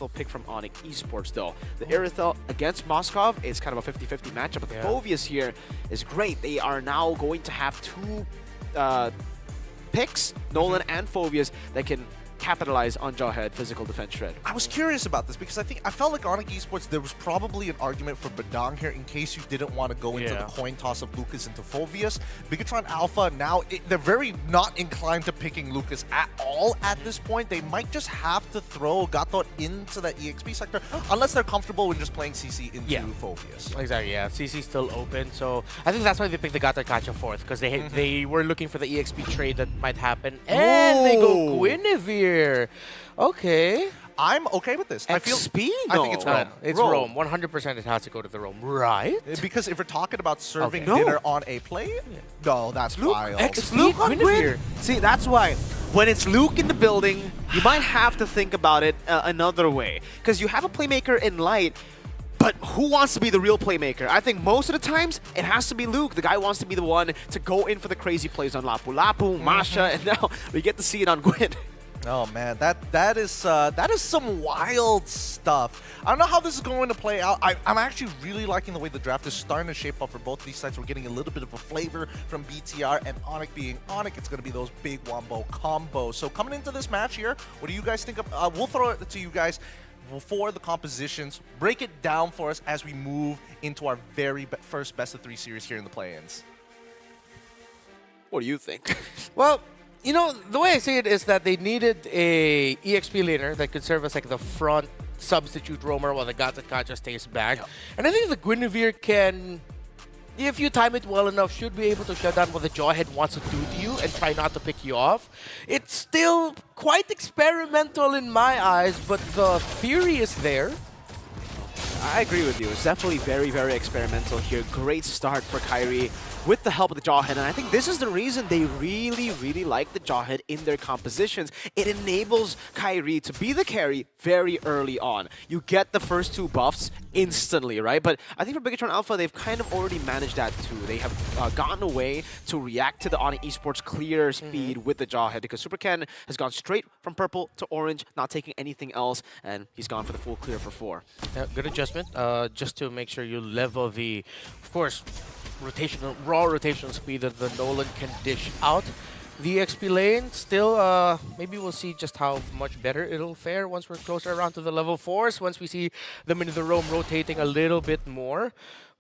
lethal pick from Onic Esports, though. The Irithel against Moskov is kind of a 50-50 matchup, but the Phoveus here is great. They are now going to have two picks, Nolan and Phoveus, that can capitalize on Jawhead physical defense shred. I was curious about this because I felt like Onic Esports, there was probably an argument for Badang here in case you didn't want to go into the coin toss of Lucas into Phoveus. Bigetron Alpha now, they're very not inclined to picking Lucas at all at this point. They might just have to throw Gatot into that EXP sector unless they're comfortable with just playing CC into Phoveus. Exactly, yeah. CC's still open, so I think that's why they picked the Gatot Kacha fourth, because they were looking for the EXP trade that might happen, and they go Guinevere. Okay. I'm okay with this. XP? I think it's Rome. It's Rome. 100% it has to go to the Rome, right? Because if we're talking about serving dinner on a plate, no, that's wild. It's Luke on Gwyn. See, that's why when it's Luke in the building, you might have to think about it another way. Because you have a playmaker in Light, but who wants to be the real playmaker? I think most of the times, it has to be Luke. The guy wants to be the one to go in for the crazy plays on Lapu Lapu, Masha, and now we get to see it on Gwyn. Oh man, that is some wild stuff. I don't know how this is going to play out. I'm actually really liking the way the draft is starting to shape up for both these sides. We're getting a little bit of a flavor from BTR, and Onic being Onic, it's going to be those big wombo combos. So coming into this match here, what do you guys think of? We'll throw it to you guys for the compositions. Break it down for us as we move into our very first best of 3 series here in the play-ins. What do you think? Well, you know, the way I see it is that they needed a EXP laner that could serve as like the front substitute roamer while the Gatot Kacha stays back. And I think the Guinevere can, if you time it well enough, should be able to shut down what the Jawhead wants to do to you and try not to pick you off. It's still quite experimental in my eyes, but the theory is there. I agree with you. It's definitely very, very experimental here. Great start for Kairi with the help of the Jawhead, and I think this is the reason they really, really like the Jawhead in their compositions. It enables Kairi to be the carry very early on. You get the first 2 buffs instantly, right? But I think for Bigetron Alpha, they've kind of already managed that too. They have gotten away to react to the Onic Esports clear speed with the Jawhead, because Super Ken has gone straight from purple to orange, not taking anything else, and he's gone for the full clear for 4. Yeah, good adjustment, just to make sure you level the, of course, raw rotational speed that the Nolan can dish out. The XP lane, still, maybe we'll see just how much better it'll fare once we're closer around to the level 4s, once we see them in the roam rotating a little bit more.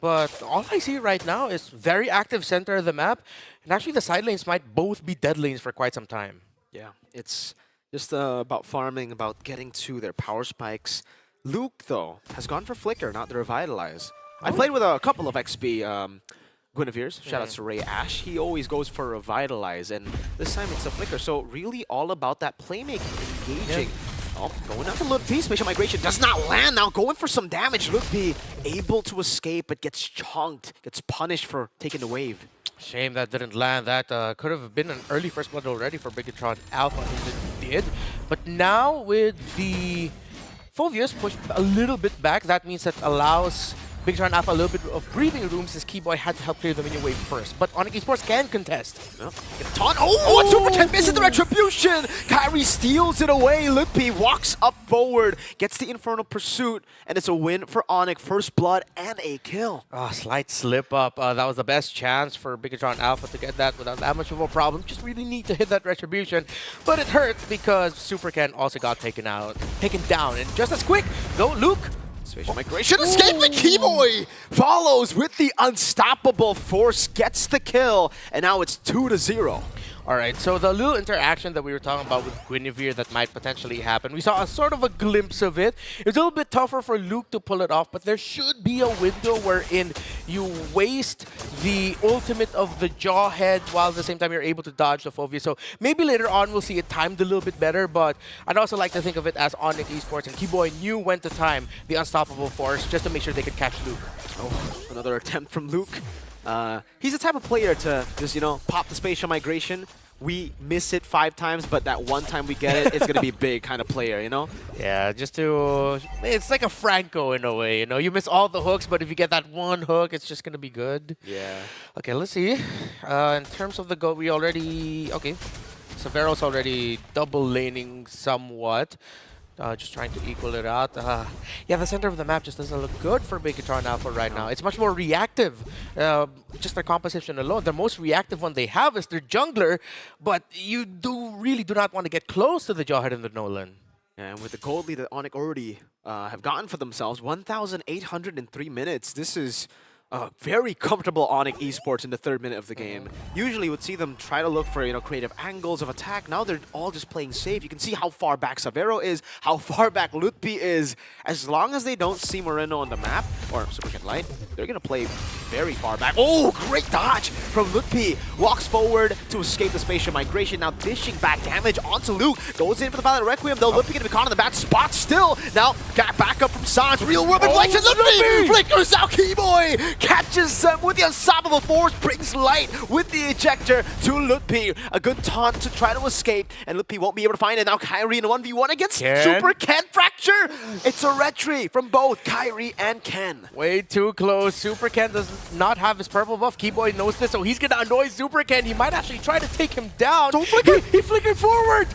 But all I see right now is very active center of the map, and actually the side lanes might both be dead lanes for quite some time. Yeah, it's just about farming, about getting to their power spikes. Luke, though, has gone for Flicker, not the Revitalize. I played with a couple of XP Guinevere's. Shout out to Ray Ash. He always goes for Revitalize, and this time it's a Flicker. So really all about that playmaking, engaging. Oh, going out to Luke B. Spatial Migration does not land. Now going for some damage. Luke B able to escape, but gets chunked, gets punished for taking the wave. Shame that didn't land. That could have been an early first blood already for Bigetron Alpha, and it did. But now with the Phoveus pushed a little bit back, that means that allows Bigetron Alpha a little bit of breathing room since Keyboy had to help clear the minion wave first. But Onic Esports can contest. Yep. Taunt. Oh, Super Ken misses the Retribution! Kairi steals it away. Lippy walks up forward, gets the Infernal Pursuit, and it's a win for Onic. First blood and a kill. Slight slip up. That was the best chance for Bigetron Alpha to get that without that much of a problem. Just really need to hit that Retribution. But it hurt because Super Ken also got taken down. And just as quick, though, Luke. Spatial Migration, escaping Keyboy follows with the unstoppable force, gets the kill, and now it's 2-0. Alright, so the little interaction that we were talking about with Guinevere that might potentially happen, we saw a sort of a glimpse of it. It's a little bit tougher for Luke to pull it off, but there should be a window wherein you waste the ultimate of the Jawhead while at the same time you're able to dodge the Phoveus. So maybe later on we'll see it timed a little bit better, but I'd also like to think of it as Onic Esports and Keyboy knew when to time the unstoppable force just to make sure they could catch Luke. Oh, another attempt from Luke. He's the type of player to just, you know, pop the Spatial Migration. We miss it 5 times, but that one time we get it, it's going to be big kind of player, you know? Yeah, just to... It's like a Franco in a way, you know? You miss all the hooks, but if you get that one hook, it's just going to be good. Yeah. Okay, let's see. In terms of the goal, we already... Okay. Severo's already double laning somewhat. Just trying to equal it out. Yeah, the center of the map just doesn't look good for Bigetron Alpha right now. It's much more reactive. Just their composition alone. The most reactive one they have is their jungler, but you really do not want to get close to the Jawhead and the Nolan. And with the gold lead that Onic already have gotten for themselves, 1,803 minutes. This is very comfortable Onic esports in the 3rd minute of the game. Usually you would see them try to look for, creative angles of attack. Now they're all just playing safe. You can see how far back Savero is, how far back Lutpi is. As long as they don't see Moreno on the map, or Supercat Light, they're going to play very far back. Oh, great dodge from Lutpi. Walks forward to escape the spatial migration. Now dishing back damage onto Luke. Goes in for the Violet Requiem, though. Lutpi going to be caught in the bad spot still. Now got back up from Sans. Real world reflection. Lutpi flickers out Keyboy. Catches them with the unstoppable force, brings light with the ejector to Lutpi. A good taunt to try to escape, and Lutpi won't be able to find it. Now Kyrie in a 1v1 against Super Ken Fracture. It's a retry from both Kyrie and Ken. Way too close. Super Ken does not have his purple buff. Keyboy knows this, so he's going to annoy Super Ken. He might actually try to take him down. Don't flicker! He flickered forward!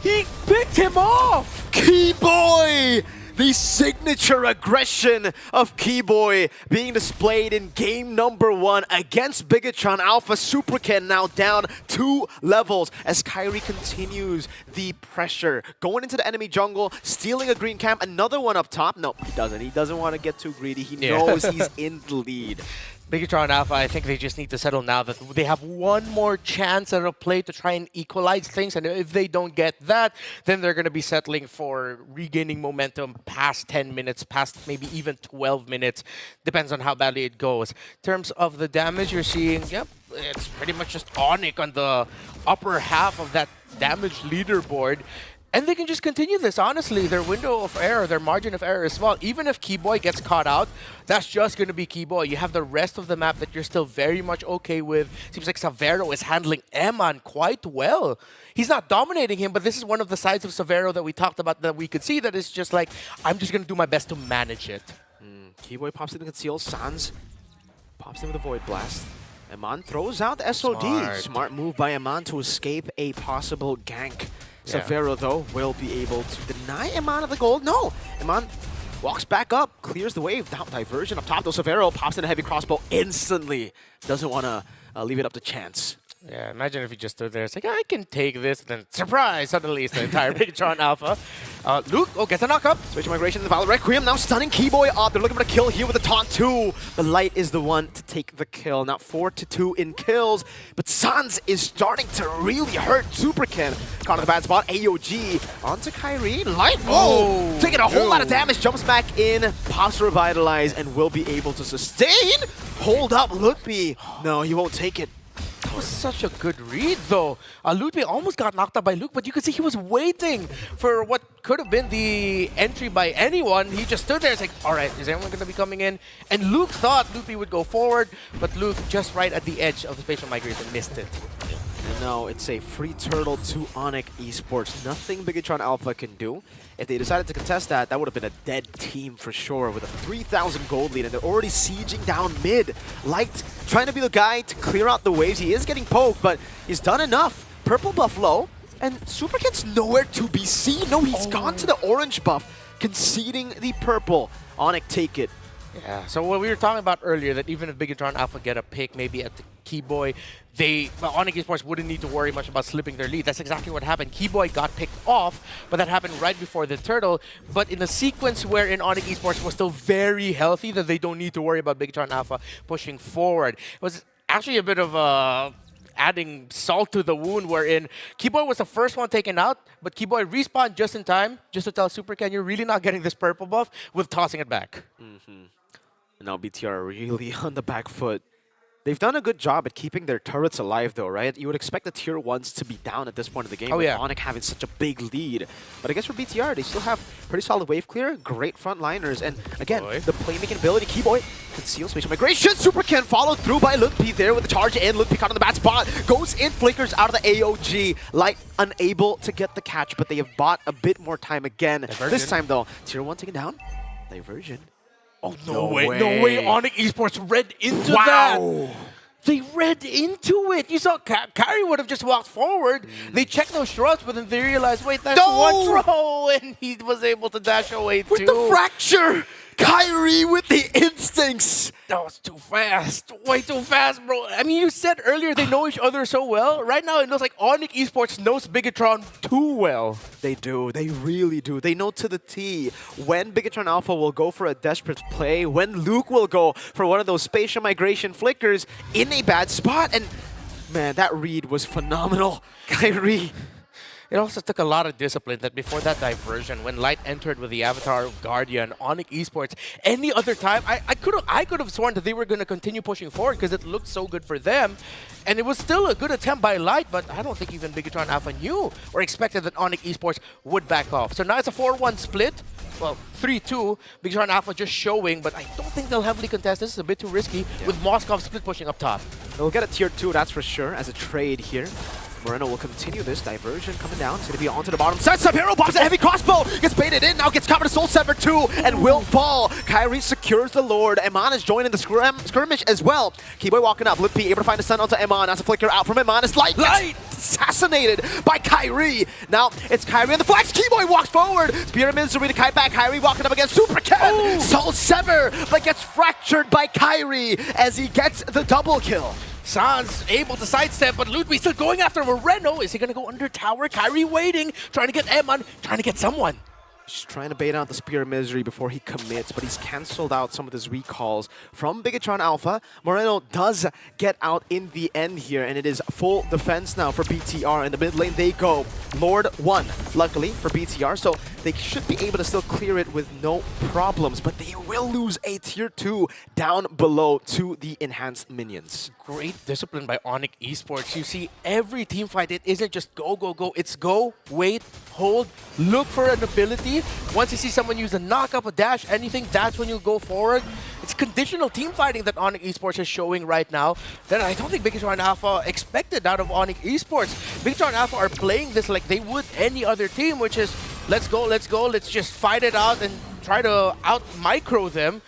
He picked him off! Keyboy! The signature aggression of Keyboy being displayed in game number 1 against Bigetron Alpha. Super Ken now down 2 levels as Kyrie continues the pressure. Going into the enemy jungle, stealing a green camp, another one up top. No, he doesn't. He doesn't want to get too greedy. He knows he's in the lead. Bigetron Alpha, I think they just need to settle now that they have one more chance at a play to try and equalize things, and if they don't get that, then they're going to be settling for regaining momentum past 10 minutes, past maybe even 12 minutes. Depends on how badly it goes. In terms of the damage you're seeing, yep, it's pretty much just Onic on the upper half of that damage leaderboard. And they can just continue this, honestly. Their window of error, their margin of error is small. Even if Keyboy gets caught out, that's just going to be Keyboy. You have the rest of the map that you're still very much okay with. Seems like Savero is handling Eman quite well. He's not dominating him, but this is one of the sides of Savero that we talked about that we could see that is just like, I'm just going to do my best to manage it. Keyboy pops in the conceal. Sans pops in with a Void Blast. Eman throws out the SOD. Smart move by Eman to escape a possible gank. Savero, though, will be able to deny Eman of the gold. No! Eman walks back up, clears the wave. Now diversion up top, though. Savero pops in a heavy crossbow instantly. Doesn't want to leave it up to chance. Yeah, imagine if he just stood there. It's like, I can take this. Then, surprise, suddenly it's the entire Bigetron Alpha. Luke, gets a knock-up. Switch migration to the Violet Requiem. Now stunning Keyboy up. They're looking for the kill here with the taunt, too. The Light is the one to take the kill. Now 4-2 in kills. But Sans is starting to really hurt Super Ken. Caught in the bad spot. AOG onto Kyrie. Light, taking a whole lot of damage. Jumps back in. Pops Revitalize and will be able to sustain. Hold up, Lutpi. No, he won't take it. That was such a good read, though. Lutpi almost got knocked out by Luke, but you could see he was waiting for what could have been the entry by anyone. He just stood there. It's like, all right, is anyone going to be coming in? And Luke thought Lutpi would go forward, but Luke, just right at the edge of the spatial migration, missed it. And now it's a free turtle to Onic Esports. Nothing Bigetron Alpha can do. If they decided to contest that, that would have been a dead team for sure with a 3,000 gold lead, and they're already sieging down mid. Light trying to be the guy to clear out the waves. He is getting poked, but he's done enough. Purple buff low, and Super Ken's nowhere to be seen. No, he's gone to the orange buff, conceding the purple. Onic take it. Yeah, so what we were talking about earlier, that even if Bigetron Alpha get a pick maybe at the Keyboy, Onic Esports wouldn't need to worry much about slipping their lead. That's exactly what happened. Keyboy got picked off, but that happened right before the turtle. But in a sequence wherein Onic Esports was still very healthy, that they don't need to worry about Bigetron Alpha pushing forward. It was actually a bit of adding salt to the wound, wherein Keyboy was the first one taken out, but Keyboy respawned just in time, just to tell Super Ken, you're really not getting this purple buff, with tossing it back. And now BTR really on the back foot. They've done a good job at keeping their turrets alive, though, right? You would expect the tier 1s to be down at this point of the game with Onic having such a big lead. But I guess for BTR, they still have pretty solid wave clear, great frontliners, and again, the playmaking ability. Keyboy conceals spatial migration. Super Ken followed through by Lutpi there with the charge in. Lutpi caught on the bad spot, goes in, flickers out of the AOG. Light unable to get the catch, but they have bought a bit more time again. Diversion. This time, though, tier 1 taken down. Diversion. Oh, no way. No way. Onic Esports read into that. they read into it. You saw Kyrie would have just walked forward. They checked those throws, but then they realized, wait, that's one throw, and he was able to dash away with too. the fracture! Kyrie with the instincts! That was too fast. Way too fast, bro. I mean, you said earlier they know each other so well. Right now, it looks like Onic Esports knows Bigetron too well. They do. They really do. They know to the T when Bigetron Alpha will go for a desperate play, when Luke will go for one of those spatial migration flickers in a bad spot. And, man, that read was phenomenal. Kyrie. It also took a lot of discipline that before that diversion, when Light entered with the avatar of Guardian, Onic Esports, any other time, I could have sworn that they were going to continue pushing forward because it looked so good for them. And it was still a good attempt by Light, but I don't think even Bigetron Alpha knew or expected that Onic Esports would back off. So now it's a 4-1 split. Well, 3-2. Bigetron Alpha just showing, but I don't think they'll heavily contest. This is a bit too risky with Moskov split pushing up top. They'll get a tier 2, that's for sure, as a trade here. Moreno will continue this diversion coming down. It's going to be onto the bottom side. Sub-Hero pops a heavy crossbow. Gets baited in. Now gets covered to Soul Sever 2 and will fall. Kyrie secures the Lord. Eman is joining the skirmish as well. Keyboy walking up. Lippy able to find the stun onto Eman. That's a flicker out from Eman. It's Light assassinated by Kyrie. Now it's Kyrie on the flags. Keyboy walks forward. Spear of Misery to kite back. Kyrie walking up against Super Ken. Soul Sever, but gets fractured by Kyrie as he gets the double kill. Sans able to sidestep, but Ludwig still going after Moreno. Is he going to go under tower? Kyrie waiting, trying to get Eman, trying to get someone. He's trying to bait out the Spear of Misery before he commits, but he's cancelled out some of his recalls from Bigetron Alpha. Moreno does get out in the end here, and it is full defense now for BTR. In the mid lane they go. Lord 1, luckily for BTR, so they should be able to still clear it with no problems, but they will lose a tier 2 down below to the enhanced minions. Great discipline by Onic Esports. You see every team fight, it isn't just go, go, go. It's go, wait, hold, look for an ability. Once you see someone use a knock-up, a dash, anything, that's when you go forward. It's conditional team fighting that Onic Esports is showing right now that I don't think Bigetron Alpha expected out of Onic Esports. Bigetron Alpha are playing this like they would any other team, which is let's go, let's just fight it out and try to out-micro them.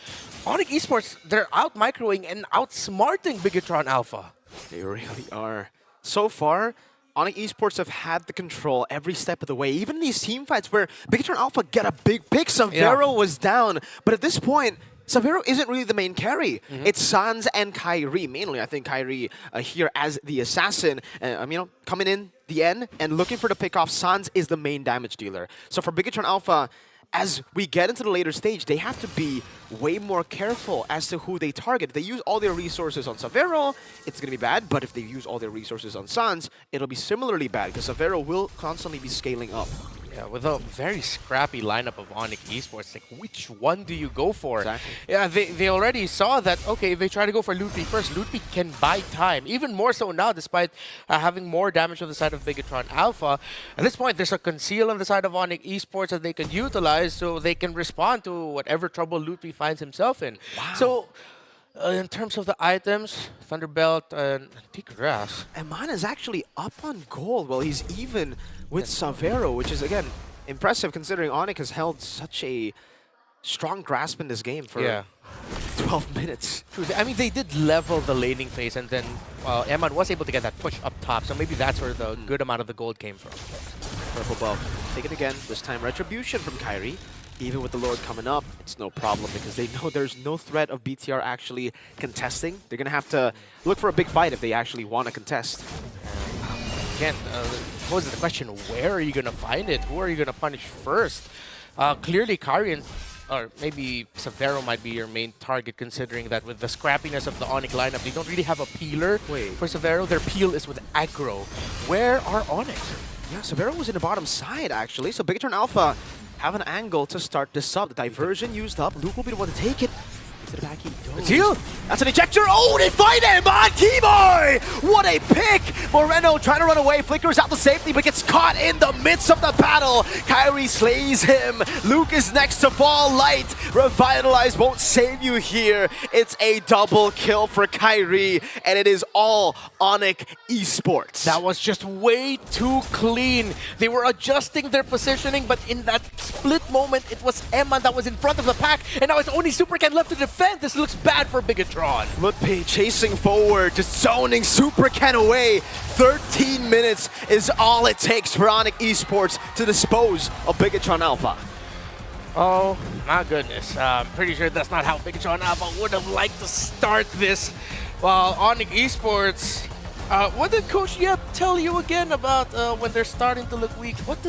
Onic Esports, they're out-microing and outsmarting Bigetron Alpha. They really are. So far, Onic Esports have had the control every step of the way. Even these team fights where Bigetron Alpha get a big pick, Savero was down. But at this point, Savero isn't really the main carry. It's Sans and Kyrie. Mainly, I think Kyrie here as the assassin. Coming in the end and looking for the pick-off. Sans is the main damage dealer. So for Bigetron Alpha, as we get into the later stage, they have to be way more careful as to who they target. If they use all their resources on Savero, it's going to be bad. But if they use all their resources on Sans, it'll be similarly bad because Savero will constantly be scaling up. Yeah, with a very scrappy lineup of Onic Esports, like which one do you go for? Exactly. Yeah, they already saw that, okay, if they try to go for Ludwig first, Ludwig can buy time. Even more so now, despite having more damage on the side of Bigetron Alpha. At this point, there's a conceal on the side of Onic Esports that they can utilize so they can respond to whatever trouble Ludwig finds himself in. Wow. So, in terms of the items, Thunderbelt and T-Grass. Eman is actually up on gold. Well, he's even with Savero, which is, again, impressive considering Onic has held such a strong grasp in this game for 12 minutes. True. I mean, they did level the laning phase, and then Eman was able to get that push up top, so maybe that's where the good amount of the gold came from. Purple buff. Take it again. This time, Retribution from Kyrie. Even with the Lord coming up, it's no problem because they know there's no threat of BTR actually contesting. They're going to have to look for a big fight if they actually want to contest. Again, poses the question, where are you going to find it? Who are you going to punish first? Clearly, Kyrie or maybe Savero might be your main target, considering that with the scrappiness of the Onic lineup, they don't really have a peeler for Savero. Their peel is with aggro. Where are Onic? Yeah, Savero was in the bottom side, actually. So Bigetron Alpha have an angle to start this up. The diversion used up. Luke will be the one to take it. To the back he goes. Heal. That's an ejector. Oh, they find him on Keyboy! What a pick! Moreno trying to run away, flickers out to safety, but gets caught in the midst of the battle. Kyrie slays him. Luke is next to fall. Light. Revitalize won't save you here. It's a double kill for Kyrie, and it is all Onic Esports. That was just way too clean. They were adjusting their positioning, but in that split moment, it was Eman that was in front of the pack, and now it's only Super Ken left to defend. defend. This looks bad for Bigetron. Mutpay chasing forward, just zoning Super Ken away. 13 minutes is all it takes for Onic Esports to dispose of Bigetron Alpha. Oh my goodness. I'm pretty sure that's not how Bigetron Alpha would have liked to start this. While Onic Esports, what did Coach Yep tell you again about when they're starting to look weak? What did